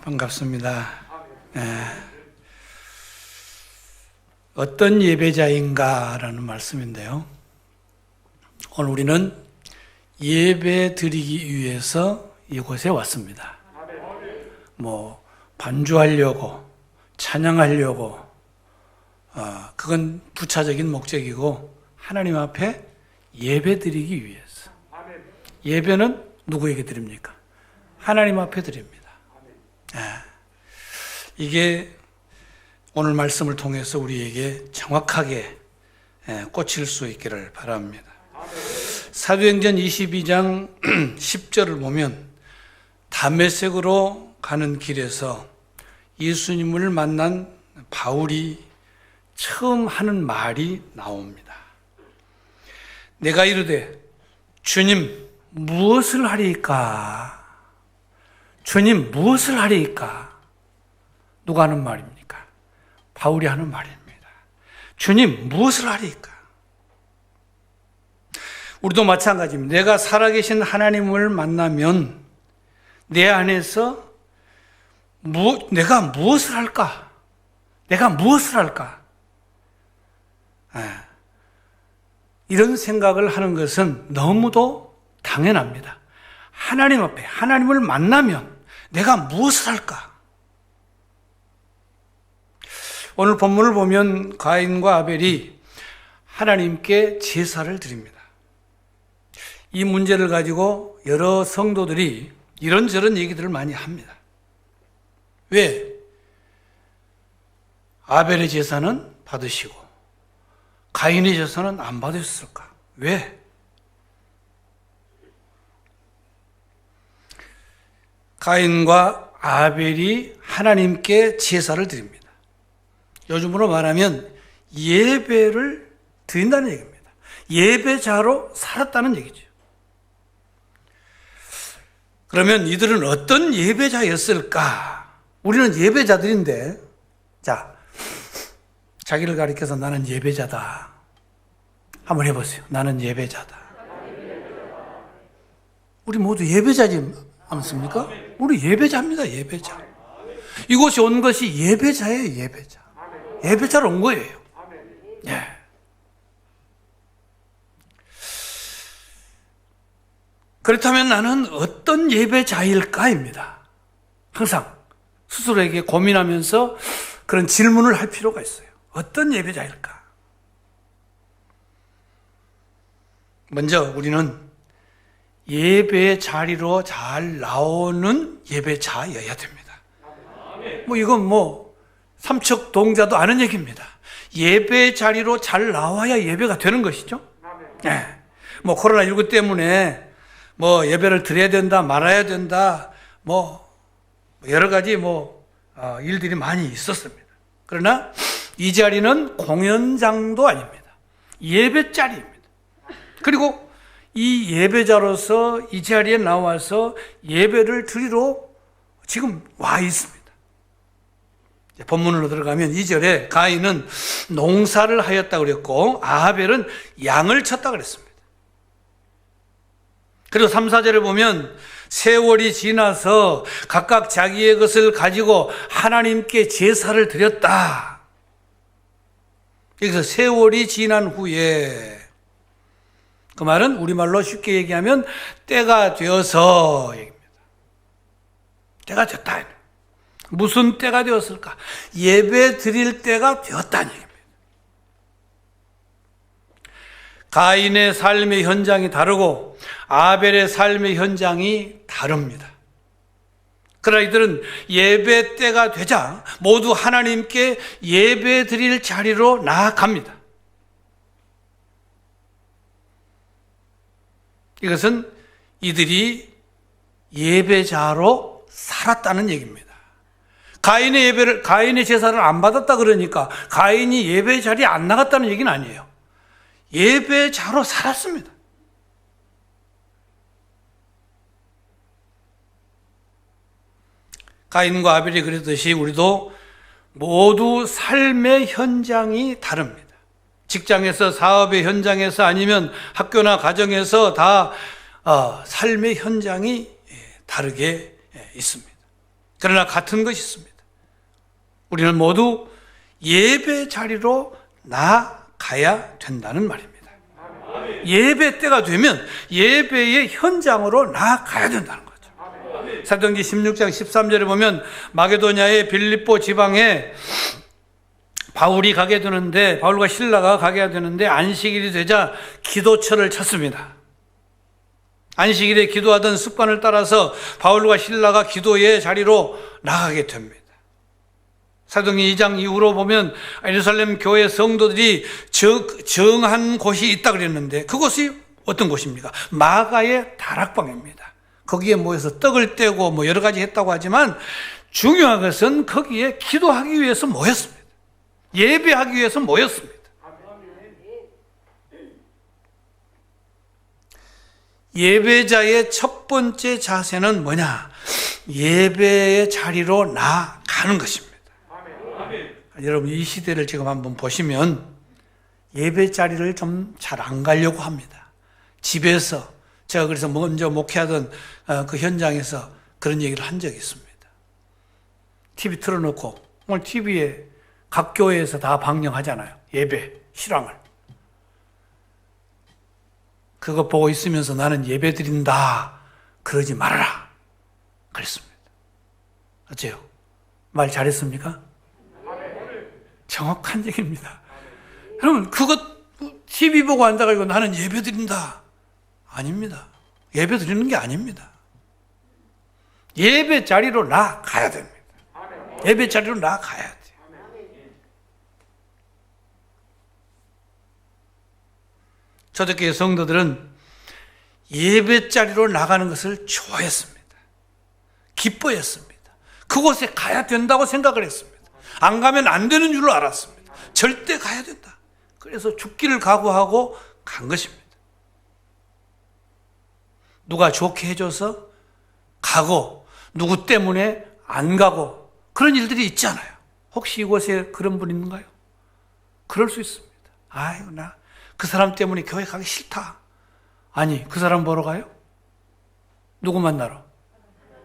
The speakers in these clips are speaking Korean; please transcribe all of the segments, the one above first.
반갑습니다. 어떤 예배자인가라는 말씀인데요. 오늘 우리는 예배 드리기 위해서 이곳에 왔습니다. 반주하려고, 찬양하려고, 그건 부차적인 목적이고 하나님 앞에 예배 드리기 위해서. 예배는 누구에게 드립니까? 하나님 앞에 드립니다. 이게 오늘 말씀을 통해서 우리에게 정확하게 꽂힐 수 있기를 바랍니다. 사도행전 22장 10절을 보면 다메섹으로 가는 길에서 예수님을 만난 바울이 처음 하는 말이 나옵니다. 내가 이르되 주님 무엇을 하리이까? 주님 무엇을 하리이까? 누가 하는 말입니까? 바울이 하는 말입니다. 주님 무엇을 하리이까? 우리도 마찬가지입니다. 내가 살아계신 하나님을 만나면 내 안에서 내가 무엇을 할까? 내가 무엇을 할까? 이런 생각을 하는 것은 너무도 당연합니다. 하나님 앞에 하나님을 만나면 내가 무엇을 할까? 오늘 본문을 보면 가인과 아벨이 하나님께 제사를 드립니다. 이 문제를 가지고 여러 성도들이 이런저런 얘기들을 많이 합니다. 왜? 아벨의 제사는 받으시고 가인의 제사는 안 받으셨을까? 왜? 가인과 아벨이 하나님께 제사를 드립니다. 요즘으로 말하면 예배를 드린다는 얘기입니다. 예배자로 살았다는 얘기죠. 그러면 이들은 어떤 예배자였을까? 우리는 예배자들인데, 자기를 가리켜서 나는 예배자다. 한번 해보세요. 나는 예배자다. 우리 모두 예배자지 않습니까? 우리 예배자입니다. 예배자. 이곳에 온 것이 예배자예요. 예배자. 예배자로 온 거예요. 예. 그렇다면 나는 어떤 예배자일까입니다. 항상 스스로에게 고민하면서 그런 질문을 할 필요가 있어요. 어떤 예배자일까? 먼저 우리는 예배 자리로 잘 나오는 예배자여야 됩니다. 이건 삼척동자도 아는 얘기입니다. 예배 자리로 잘 나와야 예배가 되는 것이죠. 네. 코로나19 때문에 예배를 드려야 된다, 말아야 된다, 여러 가지 일들이 많이 있었습니다. 그러나 이 자리는 공연장도 아닙니다. 예배 자리입니다. 그리고 이 예배자로서 이 자리에 나와서 예배를 드리러 지금 와 있습니다. 본문으로 들어가면 2절에 가인은 농사를 하였다고 그랬고 아벨은 양을 쳤다고 그랬습니다. 그리고 3, 4절을 보면 세월이 지나서 각각 자기의 것을 가지고 하나님께 제사를 드렸다. 여기서 세월이 지난 후에, 그 말은 우리말로 쉽게 얘기하면 때가 되어서 얘기입니다. 때가 됐다. 무슨 때가 되었을까? 예배 드릴 때가 되었다는 얘기입니다. 가인의 삶의 현장이 다르고 아벨의 삶의 현장이 다릅니다. 그러나 이들은 예배 때가 되자 모두 하나님께 예배 드릴 자리로 나아갑니다. 이것은 이들이 예배자로 살았다는 얘기입니다. 가인의 제사를 안 받았다 그러니까 가인이 예배 자리에 안 나갔다는 얘기는 아니에요. 예배자로 살았습니다. 가인과 아벨이 그랬듯이 우리도 모두 삶의 현장이 다릅니다. 직장에서, 사업의 현장에서, 아니면 학교나 가정에서 다 삶의 현장이 다르게 있습니다. 그러나 같은 것이 있습니다. 우리는 모두 예배 자리로 나아가야 된다는 말입니다. 예배 때가 되면 예배의 현장으로 나아가야 된다는 거죠. 사도행전 16장 13절에 보면 마게도냐의 빌립보 지방에 바울과 실라가 가게 되는데 안식일이 되자 기도처를 찾습니다. 안식일에 기도하던 습관을 따라서 바울과 실라가 기도의 자리로 나가게 됩니다. 사도행전 2장 이후로 보면 예루살렘 교회 성도들이 정한 곳이 있다 그랬는데 그곳이 어떤 곳입니까? 마가의 다락방입니다. 거기에 모여서 떡을 떼고 여러 가지 했다고 하지만 중요한 것은 거기에 기도하기 위해서 모였습니다. 예배하기 위해서 모였습니다. 예배자의 첫 번째 자세는 뭐냐? 예배의 자리로 나아가는 것입니다. 여러분 이 시대를 지금 한번 보시면 예배 자리를 좀 잘 안 가려고 합니다. 집에서 제가 그래서 먼저 목회하던 그 현장에서 그런 얘기를 한 적이 있습니다. TV 틀어놓고 오늘 TV에 각 교회에서 다 방영하잖아요. 예배 실황을. 그거 보고 있으면서 나는 예배 드린다 그러지 말아라 그랬습니다. 어째요? 말 잘했습니까? 정확한 얘기입니다. 여러분 그거 TV 보고 앉아가지고 나는 예배 드린다 아닙니다. 예배 드리는 게 아닙니다. 예배 자리로 나아가야 됩니다. 예배 자리로 나아가야 돼요. 초대교회 성도들은 예배 자리로 나가는 것을 좋아했습니다. 기뻐했습니다. 그곳에 가야 된다고 생각을 했습니다. 안 가면 안 되는 줄로 알았습니다. 절대 가야 된다. 그래서 죽기를 각오하고 간 것입니다. 누가 좋게 해줘서 가고 누구 때문에 안 가고 그런 일들이 있잖아요. 혹시 이곳에 그런 분 있는가요? 그럴 수 있습니다. 아이고 나 그 사람 때문에 교회 가기 싫다. 아니 그 사람 보러 가요? 누구 만나러?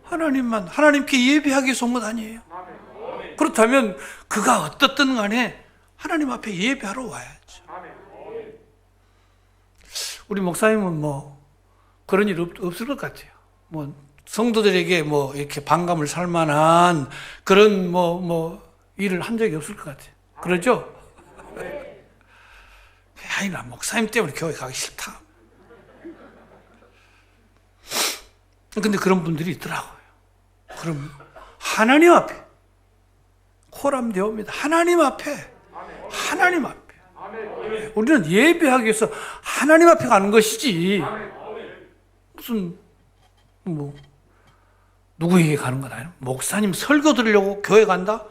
하나님만. 하나님께 예배하기 위해서 온 것 아니에요? 그렇다면 그가 어떻든 간에 하나님 앞에 예배하러 와야죠. 우리 목사님은 그런 일 없을 것 같아요. 성도들에게 이렇게 반감을 살 만한 그런 일을 한 적이 없을 것 같아요. 그러죠? 아니 나 목사님 때문에 교회 가기 싫다. 근데 그런 분들이 있더라고요. 그럼 하나님 앞에 코람되옵니다. 하나님 앞에 우리는 예배하기 위해서 하나님 앞에 가는 것이지 무슨 누구에게 가는 건 아니에요. 목사님 설교 들으려고 교회 간다?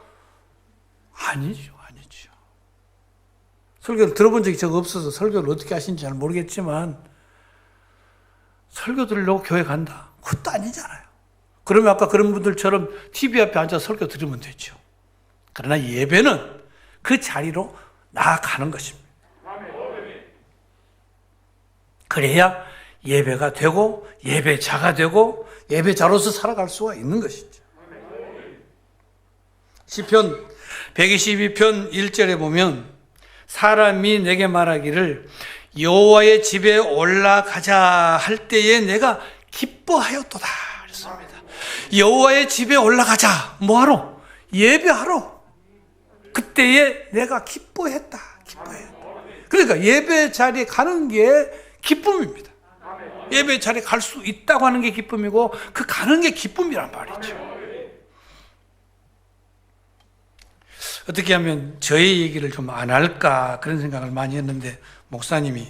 아니죠. 설교를 들어본 적이 제가 없어서 설교를 어떻게 하시는지 잘 모르겠지만 설교 들으려고 교회 간다? 그것도 아니잖아요. 그러면 아까 그런 분들처럼 TV 앞에 앉아서 설교 들으면 되죠. 그러나 예배는 그 자리로 나아가는 것입니다. 그래야 예배가 되고 예배자가 되고 예배자로서 살아갈 수가 있는 것이죠. 시편 122편 1절에 보면 사람이 내게 말하기를 여호와의 집에 올라가자 할 때에 내가 기뻐하였도다 그랬습니다. 여호와의 집에 올라가자 뭐하러? 예배하러. 그때에 내가 기뻐했다. 그러니까 예배 자리에 가는 게 기쁨입니다. 예배 자리에 갈 수 있다고 하는 게 기쁨이고 그 가는 게 기쁨이란 말이죠. 어떻게 하면 저의 얘기를 좀 안 할까 그런 생각을 많이 했는데 목사님이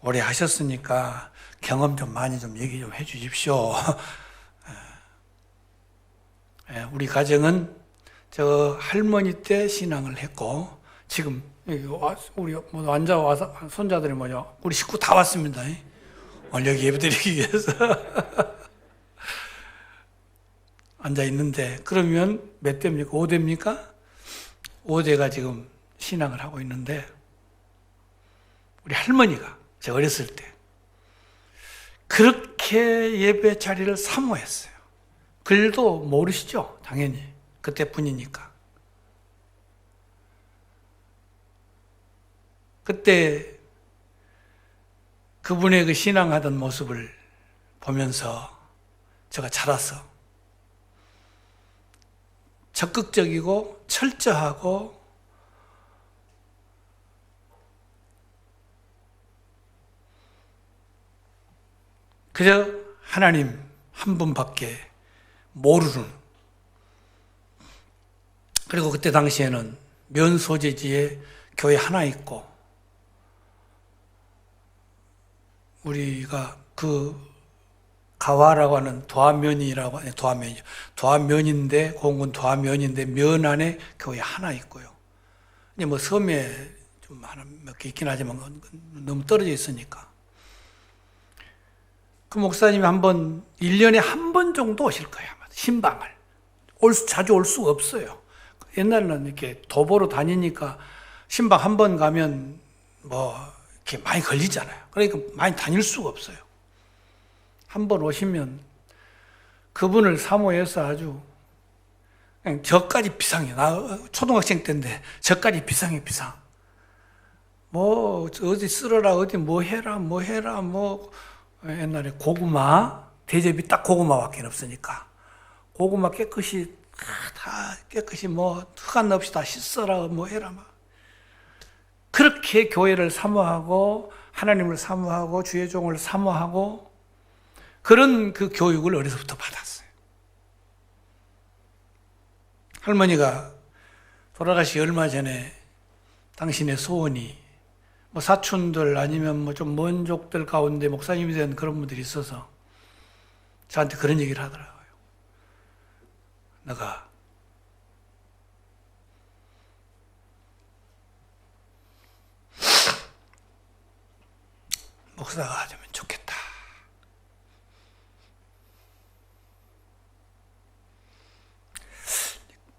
오래 하셨으니까 경험 좀 많이 좀 얘기 좀 해 주십시오. 우리 가정은 저 할머니 때 신앙을 했고 지금 우리 앉아 와서 손자들이 우리 식구 다 왔습니다. 오늘 여기 예배드리기 위해서 앉아 있는데 그러면 몇 대입니까? 5대입니까? 5대가 지금 신앙을 하고 있는데 우리 할머니가 제가 어렸을 때 그렇게 예배 자리를 사모했어요. 글도 모르시죠? 당연히. 그때뿐이니까. 그때 그분의 그 신앙하던 모습을 보면서 제가 자라서 적극적이고 철저하고 그저 하나님 한 분밖에 모르는, 그리고 그때 당시에는 면 소재지에 교회 하나 있고 우리가 그 가와라고 하는 도화면이라고, 도화면인데 공군 도화면인데 면 안에 교회 하나 있고요. 이제 뭐 섬에 좀 하나 몇 개 있긴 하지만 너무 떨어져 있으니까. 그 목사님이 1년에 한 번 정도 오실 거예요. 신방을. 자주 올 수가 없어요. 옛날에는 이렇게 도보로 다니니까 신방 한 번 가면 뭐 이렇게 많이 걸리잖아요. 그러니까 많이 다닐 수가 없어요. 한 번 오시면 그분을 사모해서 아주 그냥 저까지 비상해요. 나 초등학생 때인데 저까지 비상해, 비상. 뭐 어디 쓸어라, 어디 뭐 해라, 뭐 옛날에 고구마, 대접이 딱 고구마밖에 없으니까 고구마 깨끗이 다 깨끗이 뭐 흙안 없이 다 씻어라, 뭐 해라 막. 그렇게 교회를 사모하고 하나님을 사모하고 주의 종을 사모하고 그런 그 교육을 어려서부터 받았어요. 할머니가 돌아가시기 얼마 전에 당신의 소원이 뭐 사촌들 아니면 뭐 좀 먼 족들 가운데 목사님이 된 그런 분들이 있어서 저한테 그런 얘기를 하더라고요. 내가 목사가 되면 좋겠다.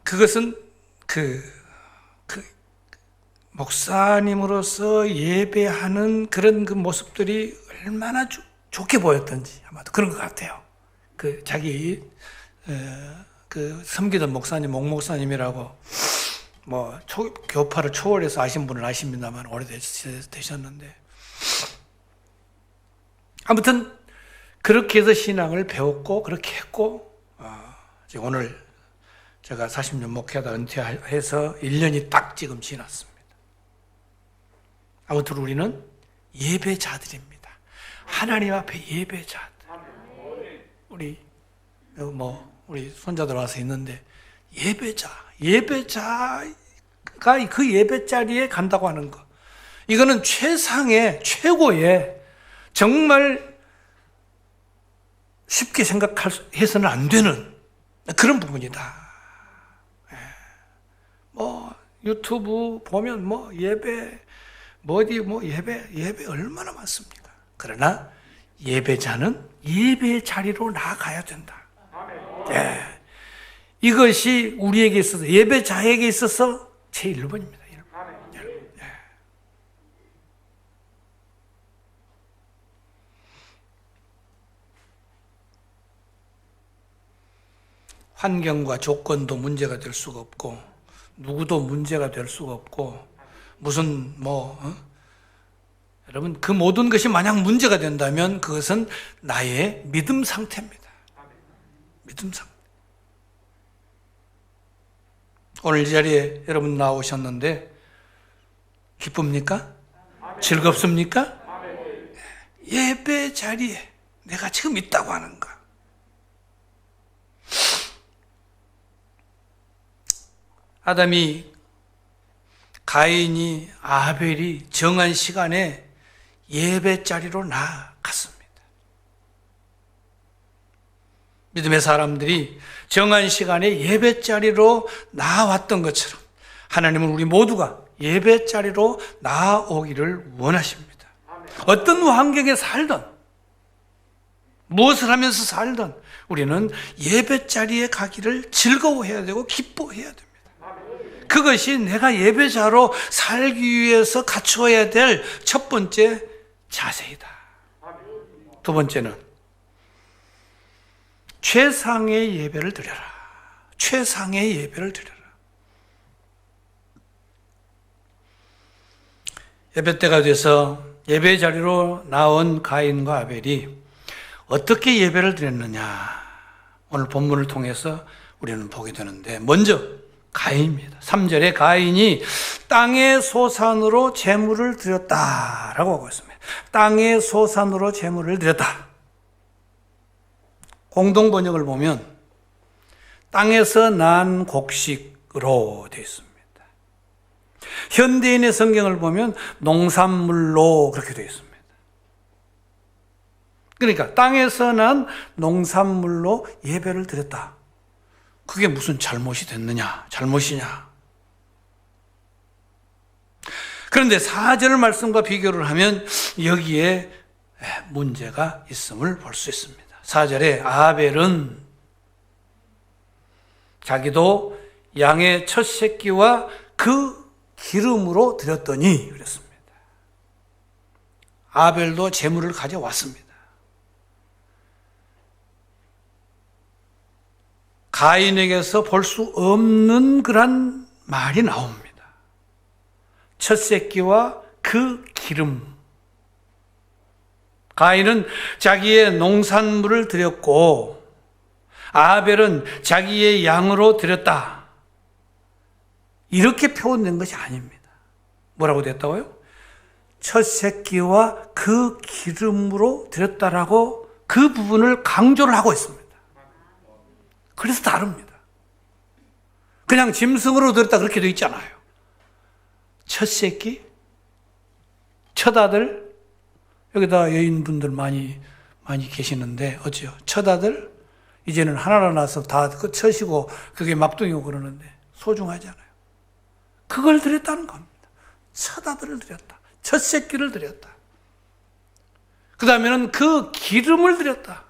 그것은 그 목사님으로서 예배하는 그런 그 모습들이 얼마나 좋게 보였던지 아마도 그런 것 같아요. 그 자기 그 섬기던 목사님, 목목사님이라고 뭐 교파를 초월해서 아신 분은 아십니다만 오래되셨는데 아무튼 그렇게 해서 신앙을 배웠고 그렇게 했고 오늘 제가 40년 목회하다 은퇴해서 1년이 딱 지금 지났습니다. 아무튼 우리는 예배자들입니다. 하나님 앞에 예배자들. 우리 손자들 와서 있는데 예배자가 그 예배 자리에 간다고 하는 거. 이거는 최상의 최고의 정말 쉽게 생각해서는 안 되는 그런 부분이다. 뭐 유튜브 보면 뭐 예배 예배 얼마나 많습니까? 그러나 예배자는 예배 자리로 나아가야 된다. 예. 이것이 우리에게 있어서 예배자에게 있어서 제 1번입니다. 예. 환경과 조건도 문제가 될 수가 없고 누구도 문제가 될 수가 없고 무슨 여러분 그 모든 것이 만약 문제가 된다면 그것은 나의 믿음 상태입니다. 믿음 상태. 오늘 이 자리에 여러분 나오셨는데 기쁩니까? 즐겁습니까? 예배 자리에 내가 지금 있다고 하는 거. 아담이, 가인이, 아벨이 정한 시간에 예배 자리로 나아갔습니다. 믿음의 사람들이 정한 시간에 예배 자리로 나아왔던 것처럼 하나님은 우리 모두가 예배 자리로 나아오기를 원하십니다. 어떤 환경에 살든 무엇을 하면서 살든 우리는 예배 자리에 가기를 즐거워해야 되고 기뻐해야 됩니다. 그것이 내가 예배자로 살기 위해서 갖추어야 될 첫 번째 자세이다. 두 번째는 최상의 예배를 드려라. 최상의 예배를 드려라. 예배 때가 돼서 예배 자리로 나온 가인과 아벨이 어떻게 예배를 드렸느냐, 오늘 본문을 통해서 우리는 보게 되는데, 먼저 가인입니다. 3절에 가인이 땅의 소산으로 제물을 드렸다라고 하고 있습니다. 땅의 소산으로 제물을 드렸다. 공동 번역을 보면 땅에서 난 곡식으로 되어 있습니다. 현대인의 성경을 보면 농산물로 그렇게 되어 있습니다. 그러니까 땅에서 난 농산물로 예배를 드렸다. 그게 무슨 잘못이 됐느냐? 잘못이냐? 그런데 4절 말씀과 비교를 하면 여기에 문제가 있음을 볼 수 있습니다. 4절에 아벨은 자기도 양의 첫 새끼와 그 기름으로 드렸더니 그랬습니다. 아벨도 제물을 가져왔습니다. 가인에게서 볼 수 없는 그런 말이 나옵니다. 첫 새끼와 그 기름. 가인은 자기의 농산물을 드렸고 아벨은 자기의 양으로 드렸다. 이렇게 표현된 것이 아닙니다. 뭐라고 됐다고요? 첫 새끼와 그 기름으로 드렸다라고 그 부분을 강조를 하고 있습니다. 그래서 다릅니다. 그냥 짐승으로 드렸다 그렇게 되어 있잖아요. 첫 새끼, 첫 아들, 여기다 여인분들 많이 계시는데 어찌요? 첫 아들, 이제는 하나로 나서 다 그 첫이고 그게 막둥이고 그러는데 소중하잖아요. 그걸 드렸다는 겁니다. 첫 아들을 드렸다. 첫 새끼를 드렸다. 그 다음에는 그 기름을 드렸다.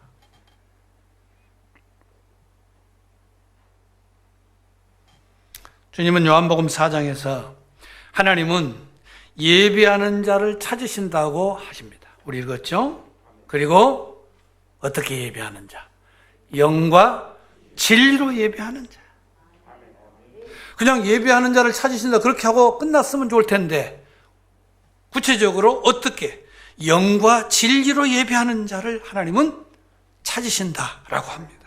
주님은 요한복음 4장에서 하나님은 예배하는 자를 찾으신다고 하십니다. 우리 읽었죠? 그리고 어떻게 예배하는 자? 영과 진리로 예배하는 자. 그냥 예배하는 자를 찾으신다 그렇게 하고 끝났으면 좋을 텐데 구체적으로 어떻게 영과 진리로 예배하는 자를 하나님은 찾으신다라고 합니다.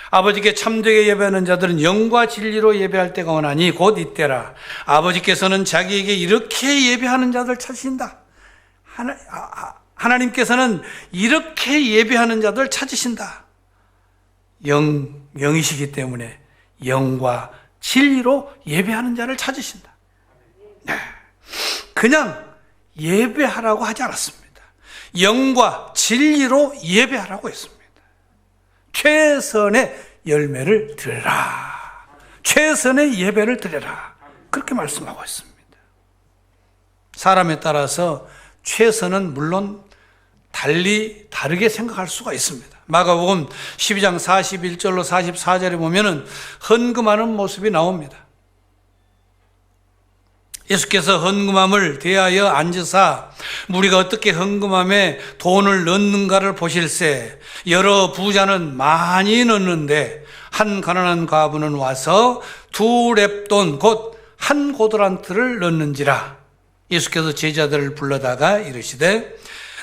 아버지께 참되게 예배하는 자들은 영과 진리로 예배할 때가 오나니 곧 이때라. 아버지께서는 자기에게 이렇게 예배하는 자들 찾으신다. 하나님께서는 이렇게 예배하는 자들 찾으신다. 영이시기 때문에 영과 진리로 예배하는 자를 찾으신다. 네. 그냥 예배하라고 하지 않았습니다. 영과 진리로 예배하라고 했습니다. 최선의 열매를 드려라. 최선의 예배를 드려라. 그렇게 말씀하고 있습니다. 사람에 따라서 최선은 물론 다르게 생각할 수가 있습니다. 마가복음 12장 41절로 44절에 보면은 헌금하는 모습이 나옵니다. 예수께서 헌금함을 대하여 앉으사 무리가 어떻게 헌금함에 돈을 넣는가를 보실세 여러 부자는 많이 넣는데 한 가난한 과부는 와서 2렙돈 곧 한 고드란트를 넣는지라. 예수께서 제자들을 불러다가 이르시되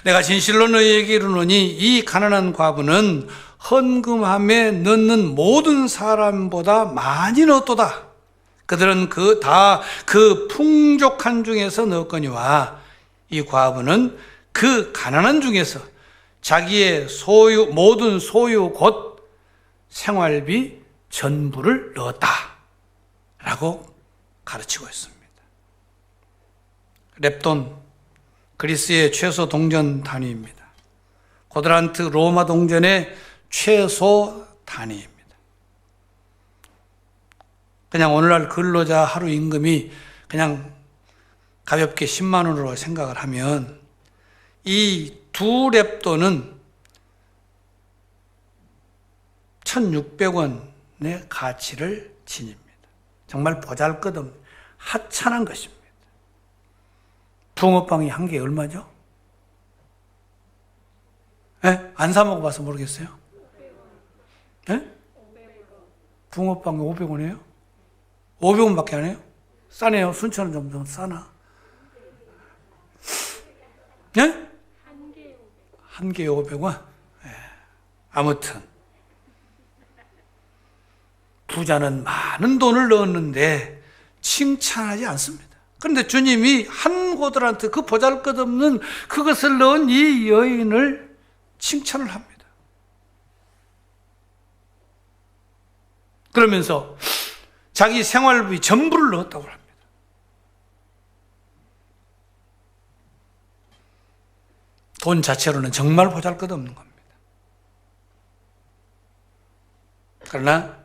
내가 진실로 너희에게 이르노니 이 가난한 과부는 헌금함에 넣는 모든 사람보다 많이 넣었도다. 그들은 다 그 풍족한 중에서 넣었거니와 이 과부는 그 가난한 중에서 자기의 모든 소유 곧 생활비 전부를 넣었다 라고 가르치고 있습니다. 렙돈, 그리스의 최소 동전 단위입니다. 고드란트, 로마 동전의 최소 단위입니다. 그냥 오늘날 근로자 하루 임금이 그냥 가볍게 10만 원으로 생각을 하면 이 2렙돈은 1,600원의 가치를 지닙니다. 정말 보잘것없는 하찮은 것입니다. 붕어빵이 한 개에 얼마죠? 안 사 먹어봐서 모르겠어요. 네? 붕어빵 500원이에요? 500원밖에 안 해요? 싸네요. 순천은 좀 더 싸나? 네? 한 개에 500원? 네. 아무튼 부자는 많은 돈을 넣었는데 칭찬하지 않습니다. 그런데 주님이 한 고들한테 그 보잘것없는 그것을 넣은 이 여인을 칭찬을 합니다. 그러면서 자기 생활비 전부를 넣었다고 합니다. 돈 자체로는 정말 보잘것없는 겁니다. 그러나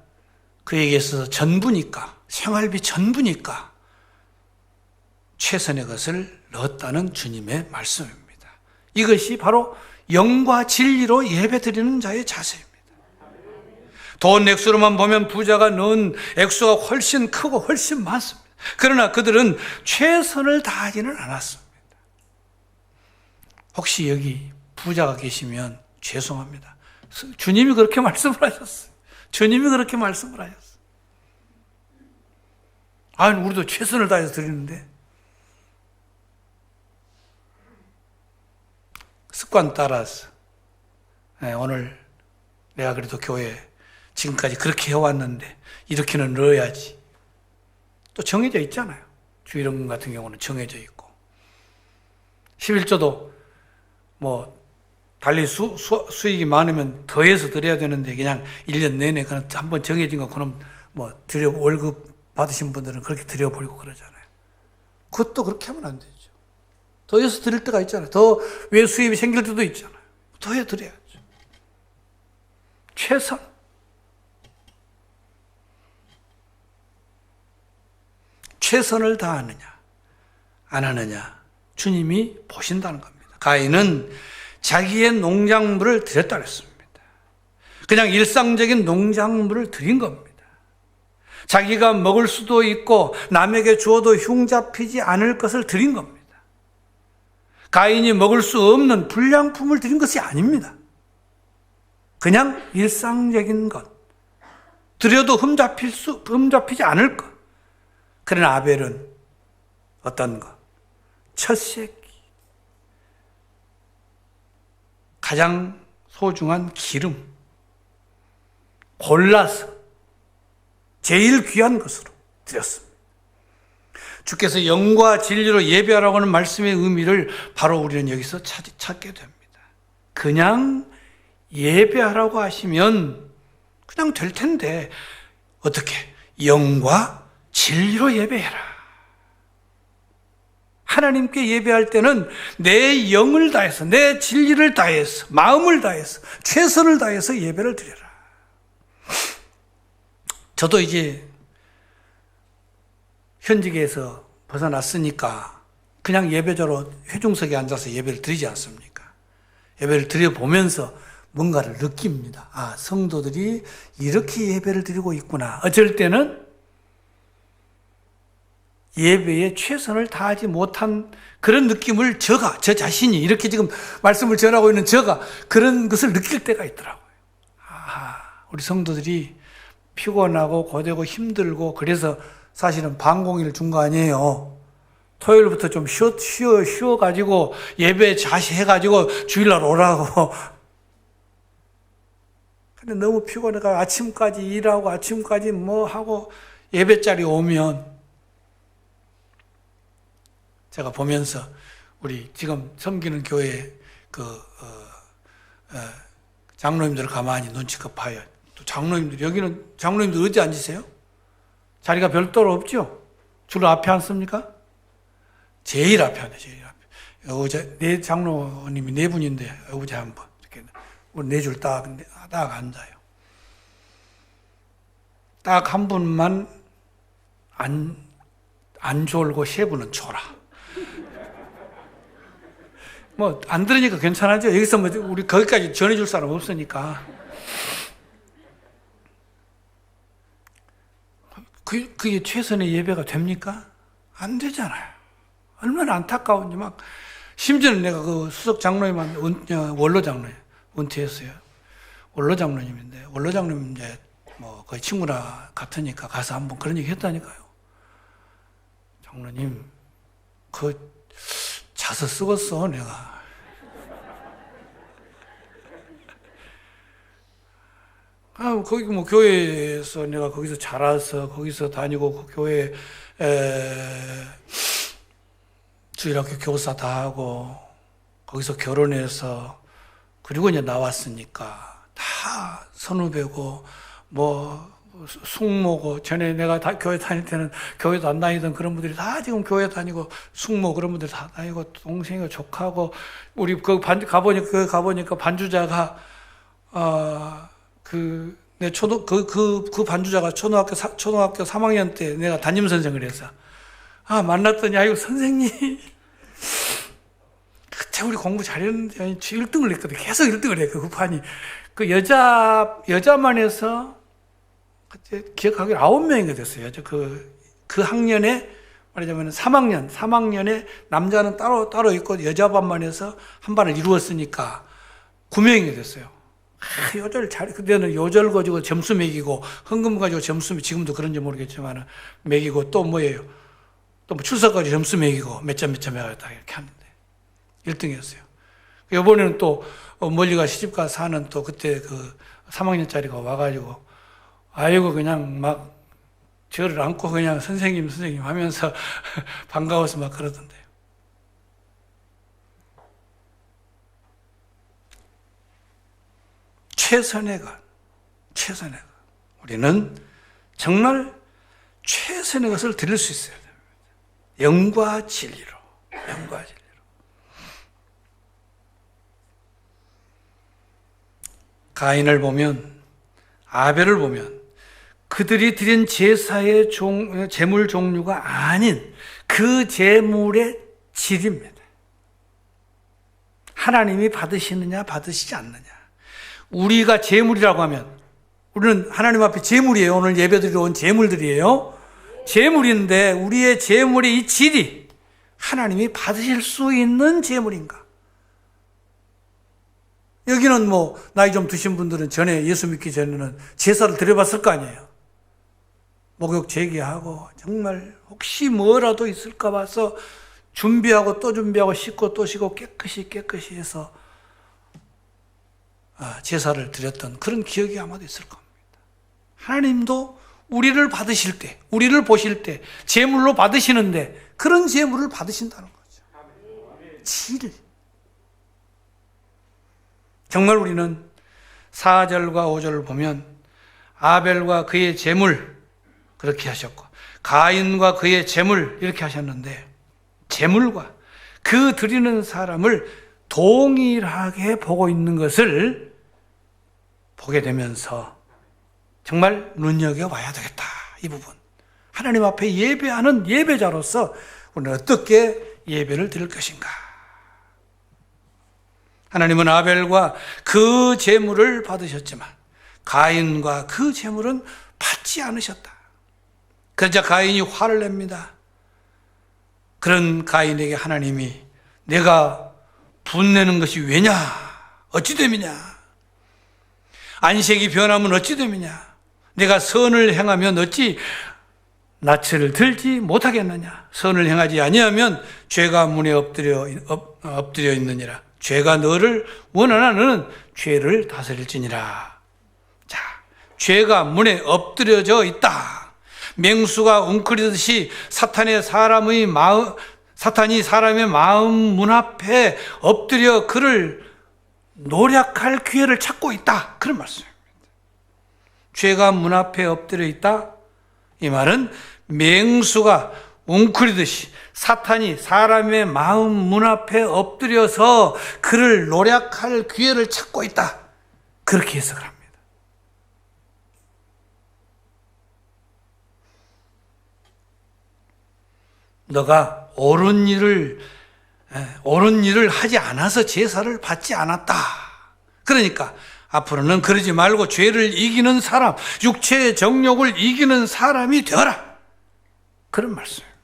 그에게 있어서 전부니까, 생활비 전부니까 최선의 것을 넣었다는 주님의 말씀입니다. 이것이 바로 영과 진리로 예배드리는 자의 자세입니다. 돈 액수로만 보면 부자가 넣은 액수가 훨씬 크고 훨씬 많습니다. 그러나 그들은 최선을 다하지는 않았습니다. 혹시 여기 부자가 계시면 죄송합니다. 주님이 그렇게 말씀을 하셨어요. 주님이 그렇게 말씀을 하셨어요. 아니, 우리도 최선을 다해서 드리는데. 습관 따라서 오늘 내가 그래도 교회 지금까지 그렇게 해왔는데 이렇게는 넣어야지. 또 정해져 있잖아요. 주일원 같은 경우는 정해져 있고 11조도 뭐 달리 수익이 많으면 더해서 드려야 되는데 그냥 1년 내내 그냥 한번 정해진 거 그럼 뭐 월급 받으신 분들은 그렇게 드려버리고 그러잖아요. 그것도 그렇게 하면 안 되죠. 더해서 드릴 때가 있잖아요. 더 외 수입이 생길 때도 있잖아요. 더해 드려야죠. 최선. 최선을 다하느냐 안 하느냐 주님이 보신다는 겁니다. 가인은 자기의 농작물을 드렸다 그랬습니다. 그냥 일상적인 농작물을 드린 겁니다. 자기가 먹을 수도 있고 남에게 주어도 흉잡히지 않을 것을 드린 겁니다. 가인이 먹을 수 없는 불량품을 드린 것이 아닙니다. 그냥 일상적인 것. 드려도 흠잡히지 않을 것. 그러나 아벨은 어떤 것? 첫 새끼. 가장 소중한 기름. 골라서 제일 귀한 것으로 드렸습니다. 주께서 영과 진리로 예배하라고 하는 말씀의 의미를 바로 우리는 여기서 찾게 됩니다. 그냥 예배하라고 하시면 그냥 될 텐데 어떻게? 영과 진리로 예배해라. 하나님께 예배할 때는 내 영을 다해서, 내 진리를 다해서, 마음을 다해서, 최선을 다해서 예배를 드려라. 저도 이제 현직에서 벗어났으니까 그냥 예배자로 회중석에 앉아서 예배를 드리지 않습니까? 예배를 드려보면서 뭔가를 느낍니다. 아, 성도들이 이렇게 예배를 드리고 있구나. 어쩔 때는 예배에 최선을 다하지 못한 그런 느낌을 저 자신이 이렇게 지금 말씀을 전하고 있는 저가 그런 것을 느낄 때가 있더라고요. 우리 성도들이 피곤하고 고되고 힘들고 그래서 사실은 방공일 준 거 아니에요. 토요일부터 좀 쉬어가지고 예배 자시해가지고 주일날 오라고. 근데 너무 피곤해가 아침까지 일하고 아침까지 뭐 하고 예배자리 오면 제가 보면서 우리 지금 섬기는 교회 장로님들을 가만히 눈치껏 봐요. 또 장로님들, 여기는 장로님들 어디 앉으세요? 자리가 별도로 없죠? 주로 앞에 앉습니까? 제일 앞에 앉아요, 제일 앞에. 어제 네 장로님이 네 분인데, 어제 한 번. 이렇게 우리 네 줄 딱 앉아요. 딱 한 분만 안 졸고 세 분은 졸아. 뭐, 안 들으니까 괜찮아죠? 여기서 뭐, 우리 거기까지 전해줄 사람 없으니까. 그게 최선의 예배가 됩니까? 안 되잖아요. 얼마나 안타까운지 심지어는 내가 그 수석 장로님한테 원로 장로님, 은퇴했어요. 원로 장로님인데, 원로 장로님 이제 뭐 거의 친구나 같으니까 가서 한번 그런 얘기 했다니까요. 장로님, 자서 쓰겄어, 내가. 거기 뭐 교회에서 내가 거기서 자라서 거기서 다니고 그 교회 주일학교 교사 다 하고 거기서 결혼해서 그리고 이제 나왔으니까 다 선후배고 뭐 숙모고 전에 내가 교회 다닐 때는 교회도 안 다니던 그런 분들이 다 지금 교회 다니고 숙모 그런 분들 다 다니고 동생이고 조카고 우리 가보니까 반주자가 그 반주자가 초등학교 3학년 때 내가 담임 선생을 해서 만났더니 아이고 선생님 그때 우리 공부 잘했는데 1등을 했거든. 계속 1등을 해. 그 후판이 그 여자만 해서 그때 기억하기로 9명이 됐어요. 그 학년에 말하자면 3학년에 남자는 따로 있고 여자 반만 해서 한 반을 이루었으니까 9명이 됐어요. 요절 그때는 요절 가지고 점수 매기고, 헌금 가지고 점수, 지금도 그런지 모르겠지만, 매기고, 또 뭐예요? 또 뭐 출석까지 점수 매기고, 몇 점 해가지고 이렇게 하는데, 1등이었어요. 이번에는 또, 멀리가 시집가 사는 또 그때 3학년짜리가 와가지고, 아이고, 그냥 막, 저를 안고 그냥 선생님 하면서 반가워서 막 그러던데요. 최선의 것. 우리는 정말 최선의 것을 드릴 수 있어야 됩니다. 영과 진리로. 가인을 보면, 아벨을 보면, 그들이 드린 제사의 제물 종류가 아닌 그 제물의 질입니다. 하나님이 받으시느냐, 받으시지 않느냐. 우리가 제물이라고 하면 우리는 하나님 앞에 제물이에요. 오늘 예배드리러 온 제물들이에요. 제물인데 우리의 제물의 이 질이 하나님이 받으실 수 있는 제물인가? 여기는 뭐 나이 좀 드신 분들은 전에 예수 믿기 전에는 제사를 드려봤을 거 아니에요. 목욕 제기하고 정말 혹시 뭐라도 있을까 봐서 준비하고 또 준비하고 씻고 또 씻고 깨끗이 해서 제사를 드렸던 그런 기억이 아마도 있을 겁니다. 하나님도 우리를 받으실 때, 우리를 보실 때 제물로 받으시는데 그런 제물을 받으신다는 거죠. 질. 정말 우리는 4절과 5절을 보면 아벨과 그의 제물 그렇게 하셨고 가인과 그의 제물 이렇게 하셨는데 제물과 그 드리는 사람을 동일하게 보고 있는 것을 보게 되면서 정말 눈여겨봐야 되겠다. 이 부분. 하나님 앞에 예배하는 예배자로서 우리는 어떻게 예배를 드릴 것인가. 하나님은 아벨과 그 제물을 받으셨지만 가인과 그 제물은 받지 않으셨다. 그러자 가인이 화를 냅니다. 그런 가인에게 하나님이 내가 분내는 것이 왜냐? 어찌 됨이냐? 안식이 변하면 어찌 됨이냐? 내가 선을 행하면 어찌 낯을 들지 못하겠느냐? 선을 행하지 아니하면 죄가 문에 엎드려 있느니라. 죄가 너를 원하나 너는 죄를 다스릴지니라. 자, 죄가 문에 엎드려져 있다. 맹수가 웅크리듯이 사탄이 사람의 마음 문 앞에 엎드려 그를 노력할 기회를 찾고 있다. 그런 말씀입니다. 죄가 문 앞에 엎드려 있다. 이 말은 맹수가 웅크리듯이 사탄이 사람의 마음 문 앞에 엎드려서 그를 노력할 기회를 찾고 있다. 그렇게 해석을 합니다. 너가 옳은 일을 하지 않아서 제사를 받지 않았다. 그러니까 앞으로는 그러지 말고 죄를 이기는 사람, 육체의 정욕을 이기는 사람이 되어라. 그런 말씀입니다.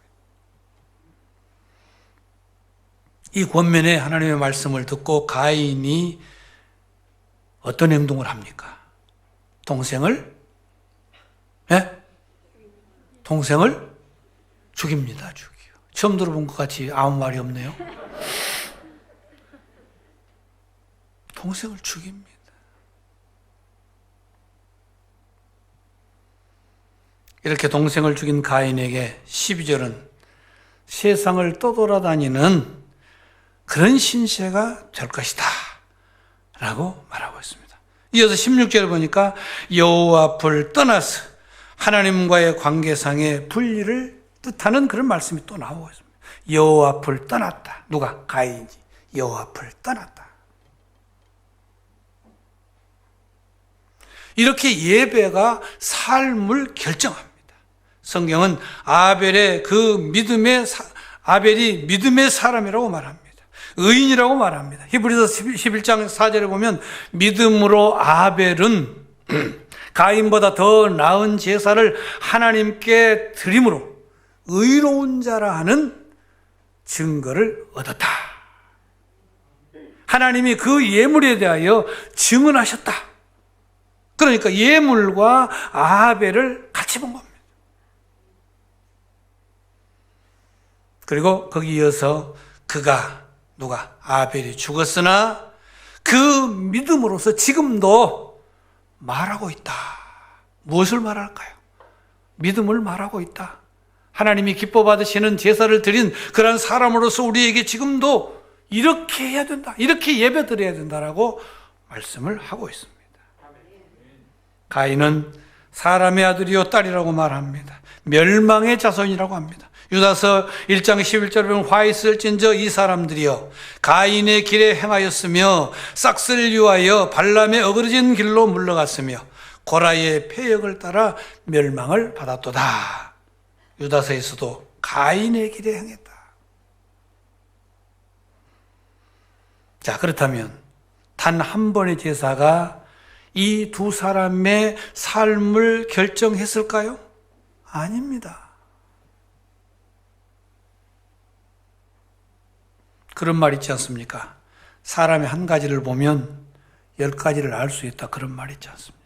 이 권면에 하나님의 말씀을 듣고 가인이 어떤 행동을 합니까? 동생을 죽입니다. 죽이요. 처음 들어본 것 같이 아무 말이 없네요. 동생을 죽입니다. 이렇게 동생을 죽인 가인에게 12절은 세상을 떠돌아다니는 그런 신세가 될 것이다 라고 말하고 있습니다. 이어서 16절을 보니까 여호와 앞을 떠나서 하나님과의 관계상의 분리를 뜻하는 그런 말씀이 또 나오고 있습니다. 여호와 앞을 떠났다. 누가? 가인이 여호와 앞을 떠났다. 이렇게 예배가 삶을 결정합니다. 성경은 아벨이 믿음의 사람이라고 말합니다. 의인이라고 말합니다. 히브리서 11장 4절에 보면 믿음으로 아벨은 가인보다 더 나은 제사를 하나님께 드림으로 의로운 자라 하는 증거를 얻었다. 하나님이 그 예물에 대하여 증언하셨다. 그러니까 예물과 아벨을 같이 본 겁니다. 그리고 거기 이어서 누가? 아벨이 죽었으나 그 믿음으로서 지금도 말하고 있다. 무엇을 말할까요? 믿음을 말하고 있다. 하나님이 기뻐 받으시는 제사를 드린 그런 사람으로서 우리에게 지금도 이렇게 해야 된다. 이렇게 예배 드려야 된다라고 말씀을 하고 있습니다. 가인은 사람의 아들이요 딸이라고 말합니다. 멸망의 자손이라고 합니다. 유다서 1장 11절에 보면 화 있을진저 이 사람들이여 가인의 길에 행하였으며 싹스를 유하여 발람의 어그러진 길로 물러갔으며 고라의 패역을 따라 멸망을 받았도다. 유다서에서도 가인의 길에 행했다. 자, 그렇다면 단 한 번의 제사가 이 두 사람의 삶을 결정했을까요? 아닙니다. 그런 말 있지 않습니까? 사람이 한 가지를 보면 10가지를 알 수 있다. 그런 말 있지 않습니까?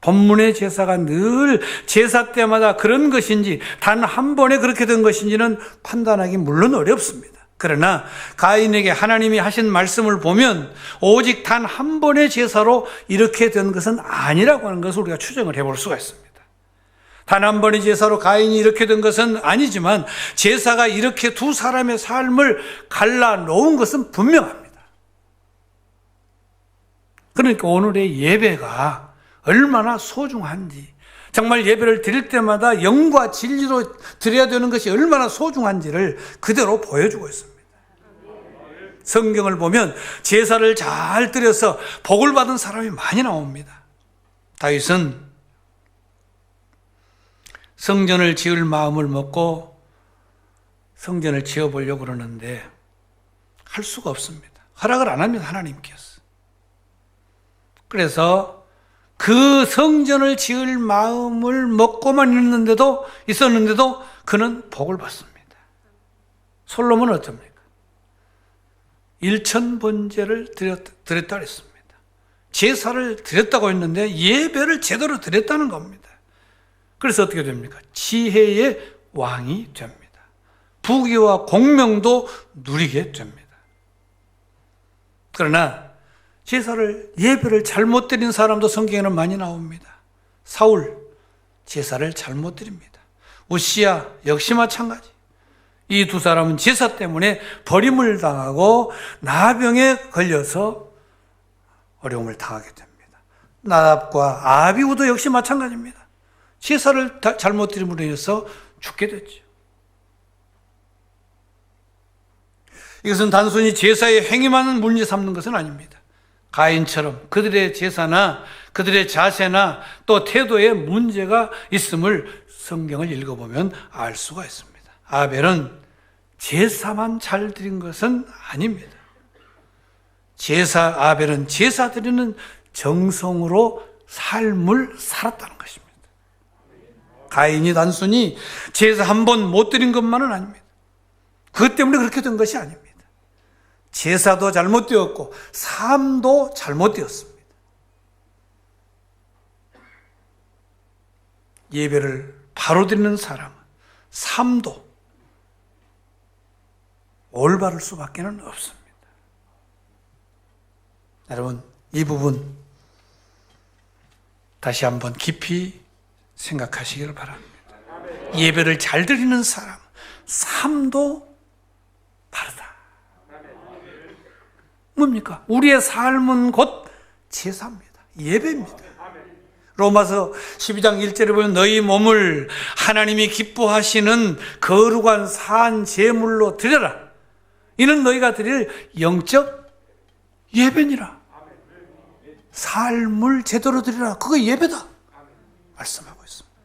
본문의 제사가 늘 제사 때마다 그런 것인지 단 한 번에 그렇게 된 것인지는 판단하기 물론 어렵습니다. 그러나 가인에게 하나님이 하신 말씀을 보면 오직 단 한 번의 제사로 이렇게 된 것은 아니라고 하는 것을 우리가 추정을 해볼 수가 있습니다. 단 한 번의 제사로 가인이 이렇게 된 것은 아니지만 제사가 이렇게 두 사람의 삶을 갈라놓은 것은 분명합니다. 그러니까 오늘의 예배가 얼마나 소중한지, 정말 예배를 드릴 때마다 영과 진리로 드려야 되는 것이 얼마나 소중한지를 그대로 보여주고 있습니다. 성경을 보면 제사를 잘 드려서 복을 받은 사람이 많이 나옵니다. 다윗은 성전을 지을 마음을 먹고 성전을 지어보려고 그러는데 할 수가 없습니다. 허락을 안 합니다. 하나님께서. 그래서 그 성전을 지을 마음을 먹고만 있었는데도 그는 복을 받습니다. 솔로몬은 어떻습니까? 일천번제를 드렸다 했습니다. 제사를 드렸다고 했는데 예배를 제대로 드렸다는 겁니다. 그래서 어떻게 됩니까? 지혜의 왕이 됩니다. 부귀와 공명도 누리게 됩니다. 그러나 예배를 잘못 드린 사람도 성경에는 많이 나옵니다. 사울, 제사를 잘못 드립니다. 우시야 역시 마찬가지. 이 두 사람은 제사 때문에 버림을 당하고 나병에 걸려서 어려움을 당하게 됩니다. 나답과 아비후도 역시 마찬가지입니다. 제사를 잘못 드림으로 인해서 죽게 됐죠. 이것은 단순히 제사의 행위만 문제 삼는 것은 아닙니다. 가인처럼 그들의 제사나 그들의 자세나 또 태도에 문제가 있음을 성경을 읽어보면 알 수가 있습니다. 아벨은 제사만 잘 드린 것은 아닙니다. 아벨은 제사 드리는 정성으로 삶을 살았다는 것입니다. 가인이 단순히 제사 한 번 못 드린 것만은 아닙니다. 그것 때문에 그렇게 된 것이 아닙니다. 제사도 잘못되었고 삶도 잘못되었습니다. 예배를 바로 드리는 사람은 삶도 올바를 수밖에 없습니다. 여러분, 이 부분 다시 한번 깊이 생각하시기를 바랍니다. 예배를 잘 드리는 사람, 삶도 바르다. 뭡니까? 우리의 삶은 곧 제사입니다. 예배입니다. 로마서 12장 1절에 보면 너희 몸을 하나님이 기뻐하시는 거룩한 산 제물로 드려라. 이는 너희가 드릴 영적 예배니라. 삶을 제대로 드리라. 그거 예배다. 말씀하고 있습니다.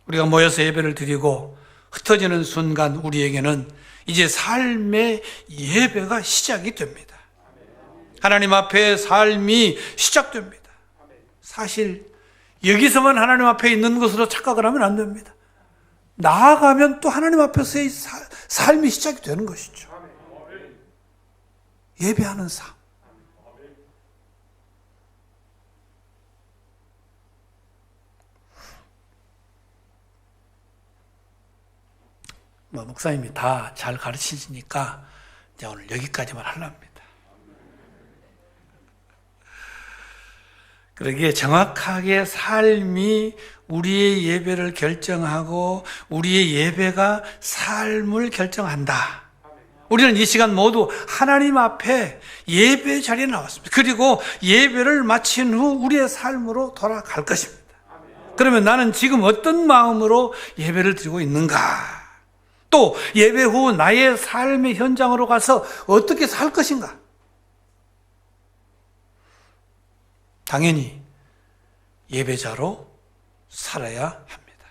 우리가 모여서 예배를 드리고 흩어지는 순간 우리에게는 이제 삶의 예배가 시작이 됩니다. 하나님 앞에 삶이 시작됩니다. 사실 여기서만 하나님 앞에 있는 것으로 착각을 하면 안 됩니다. 나아가면 또 하나님 앞에서의 삶이 시작이 되는 것이죠. 예배하는 삶. 목사님이 다 잘 가르치시니까 이제 오늘 여기까지만 하려합니다. 그러기에 정확하게 삶이 우리의 예배를 결정하고 우리의 예배가 삶을 결정한다. 우리는 이 시간 모두 하나님 앞에 예배 자리에 나왔습니다. 그리고 예배를 마친 후 우리의 삶으로 돌아갈 것입니다. 그러면 나는 지금 어떤 마음으로 예배를 드리고 있는가? 또 예배 후 나의 삶의 현장으로 가서 어떻게 살 것인가? 당연히 예배자로 살아야 합니다.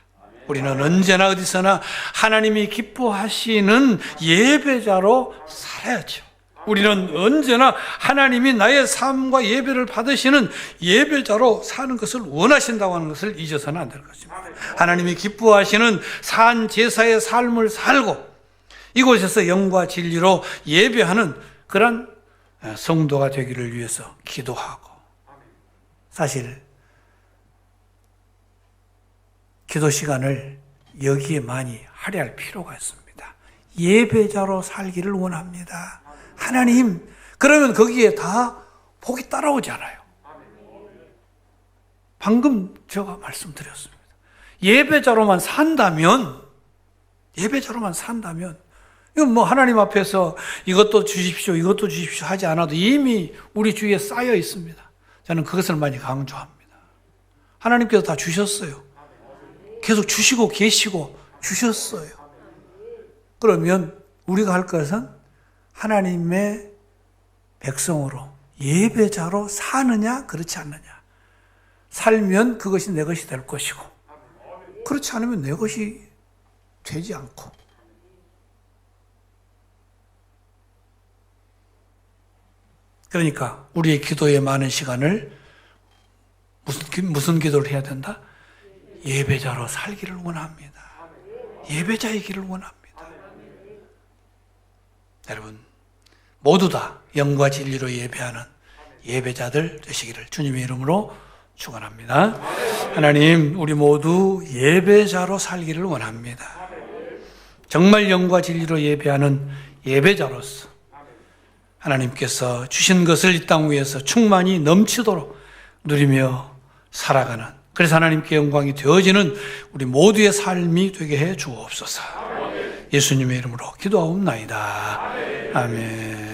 우리는 언제나 어디서나 하나님이 기뻐하시는 예배자로 살아야죠. 우리는 언제나 하나님이 나의 삶과 예배를 받으시는 예배자로 사는 것을 원하신다고 하는 것을 잊어서는 안 될 것입니다. 하나님이 기뻐하시는 산 제사의 삶을 살고 이곳에서 영과 진리로 예배하는 그런 성도가 되기를 위해서 기도하고, 사실 기도 시간을 여기에 많이 할애할 필요가 있습니다. 예배자로 살기를 원합니다. 하나님, 그러면 거기에 다 복이 따라오잖아요. 방금 제가 말씀드렸습니다. 예배자로만 산다면, 이건 뭐 하나님 앞에서 이것도 주십시오, 이것도 주십시오 하지 않아도 이미 우리 주위에 쌓여 있습니다. 저는 그것을 많이 강조합니다. 하나님께서 다 주셨어요. 계속 주시고 계시고 주셨어요. 그러면 우리가 할 것은 하나님의 백성으로 예배자로 사느냐 그렇지 않느냐. 살면 그것이 내 것이 될 것이고, 그렇지 않으면 내 것이 되지 않고. 그러니까 우리의 기도에 많은 시간을 무슨 기도를 해야 된다? 예배자로 살기를 원합니다. 예배자이기를 원합니다. 여러분, 모두 다 영과 진리로 예배하는 예배자들 되시기를 주님의 이름으로 축원합니다. 하나님, 우리 모두 예배자로 살기를 원합니다. 정말 영과 진리로 예배하는 예배자로서 하나님께서 주신 것을 이 땅 위에서 충만히 넘치도록 누리며 살아가는, 그래서 하나님께 영광이 되어지는 우리 모두의 삶이 되게 해 주옵소서. 예수님의 이름으로 기도하옵나이다. 아멘.